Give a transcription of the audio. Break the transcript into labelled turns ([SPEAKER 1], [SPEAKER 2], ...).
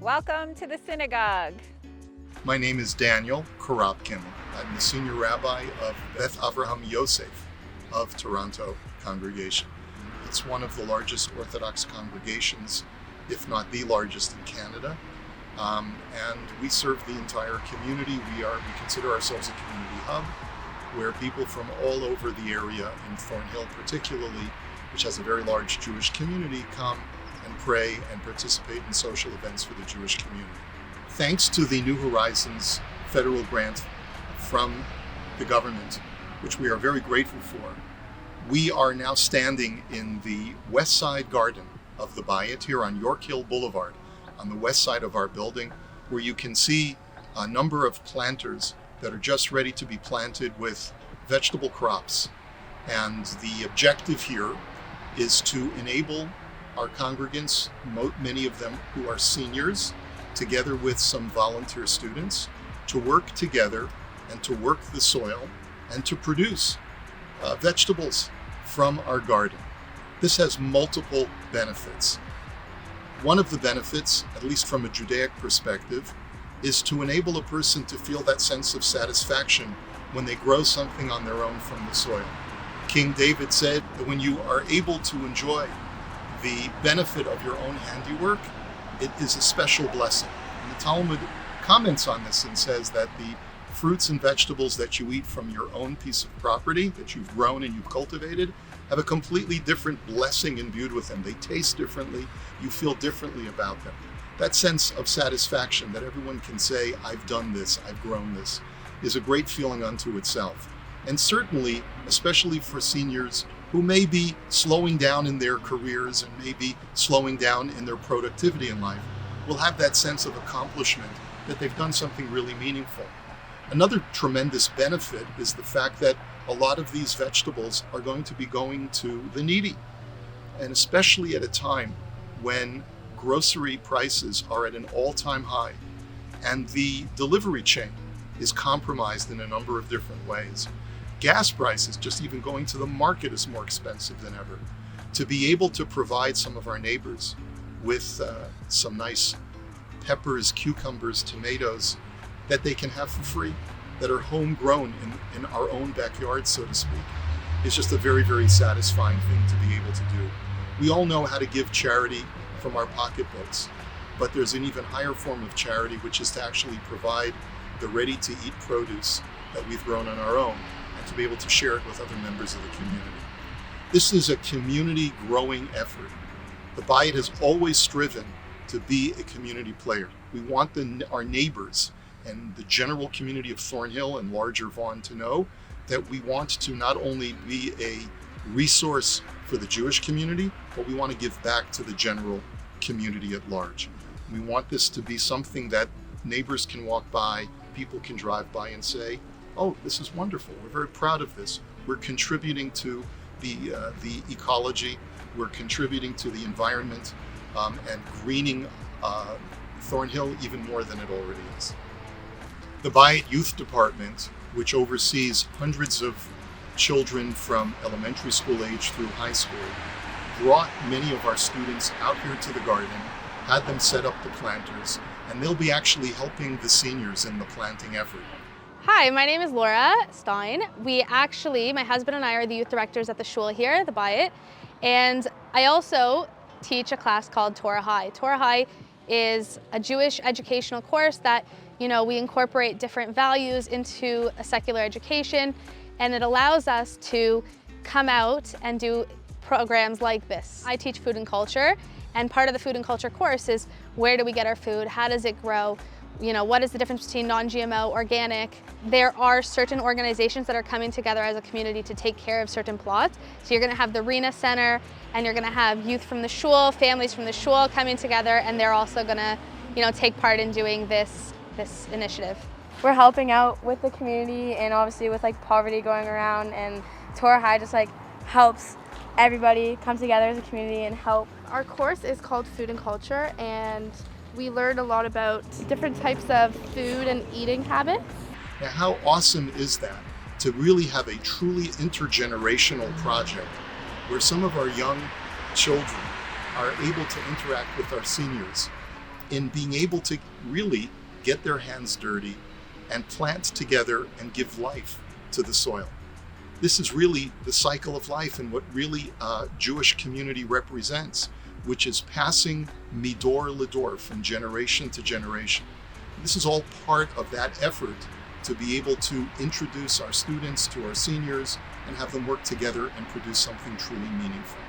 [SPEAKER 1] Welcome to the synagogue.
[SPEAKER 2] My name is Daniel Korobkin. I'm the senior rabbi of Beth Avraham Yoseph of Toronto congregation. It's one of the largest Orthodox congregations, if not the largest in Canada. And we serve the entire community. We consider ourselves a community hub where people from all over the area in Thornhill particularly, which has a very large Jewish community, come and pray and participate in social events for the Jewish community. Thanks to the New Horizons federal grant from the government, which we are very grateful for, we are now standing in the west side garden of the BAYT here on York Hill Boulevard, on the west side of our building, where you can see a number of planters that are just ready to be planted with vegetable crops. And the objective here is to enable our congregants, many of them who are seniors, together with some volunteer students, to work together and to work the soil and to produce vegetables from our garden. This has multiple benefits. One of the benefits, at least from a Judaic perspective, is to enable a person to feel that sense of satisfaction when they grow something on their own from the soil. King David said that when you are able to enjoy the benefit of your own handiwork, it is a special blessing. And the Talmud comments on this and says that the fruits and vegetables that you eat from your own piece of property that you've grown and you've cultivated have a completely different blessing imbued with them. They taste differently, you feel differently about them. That sense of satisfaction that everyone can say, I've done this, I've grown this, is a great feeling unto itself. And certainly, especially for seniors who may be slowing down in their careers and maybe slowing down in their productivity in life, will have that sense of accomplishment that they've done something really meaningful. Another tremendous benefit is the fact that a lot of these vegetables are going to be going to the needy, and especially at a time when grocery prices are at an all-time high and the delivery chain is compromised in a number of different ways. Gas prices, just even going to the market, is more expensive than ever. To be able to provide some of our neighbors with some nice peppers, cucumbers, tomatoes that they can have for free, that are homegrown in our own backyard, so to speak, is just a very, very satisfying thing to be able to do. We all know how to give charity from our pocketbooks, but there's an even higher form of charity, which is to actually provide the ready-to-eat produce that we've grown on our own and to be able to share it with other members of the community. This is a community growing effort. The BAYT has always striven to be a community player. We want our neighbors and the general community of Thornhill and larger Vaughan to know that we want to not only be a resource for the Jewish community, but we want to give back to the general community at large. We want this to be something that neighbors can walk by, people can drive by and say, oh, this is wonderful. We're very proud of this. We're contributing to the ecology. We're contributing to the environment and greening Thornhill even more than it already is. The BAYT Youth Department, which oversees hundreds of children from elementary school age through high school, brought many of our students out here to the garden, had them set up the planters, and they'll be actually helping the seniors in the planting effort.
[SPEAKER 3] Hi, my name is Laura Stein. My husband and I are the youth directors at the shul here, the BAYT, and I also teach a class called Torah High. Torah High is a Jewish educational course that, we incorporate different values into a secular education, and it allows us to come out and do programs like this. I teach food and culture, and part of the food and culture course is where do we get our food, how does it grow, what is the difference between non-GMO, organic. There are certain organizations that are coming together as a community to take care of certain plots. So you're gonna have the RENA Center, and you're gonna have youth from the shul, families from the shul coming together, and they're also gonna take part in doing this initiative.
[SPEAKER 4] We're helping out with the community and obviously with poverty going around, and Torah High just helps everybody come together as a community and help.
[SPEAKER 5] Our course is called Food and Culture, and we learn a lot about different types of food and eating habits.
[SPEAKER 2] Now, how awesome is that, to really have a truly intergenerational project where some of our young children are able to interact with our seniors in being able to really get their hands dirty and plant together and give life to the soil. This is really the cycle of life and what really Jewish community represents, which is passing midor lidor, from generation to generation. This is all part of that effort to be able to introduce our students to our seniors and have them work together and produce something truly meaningful.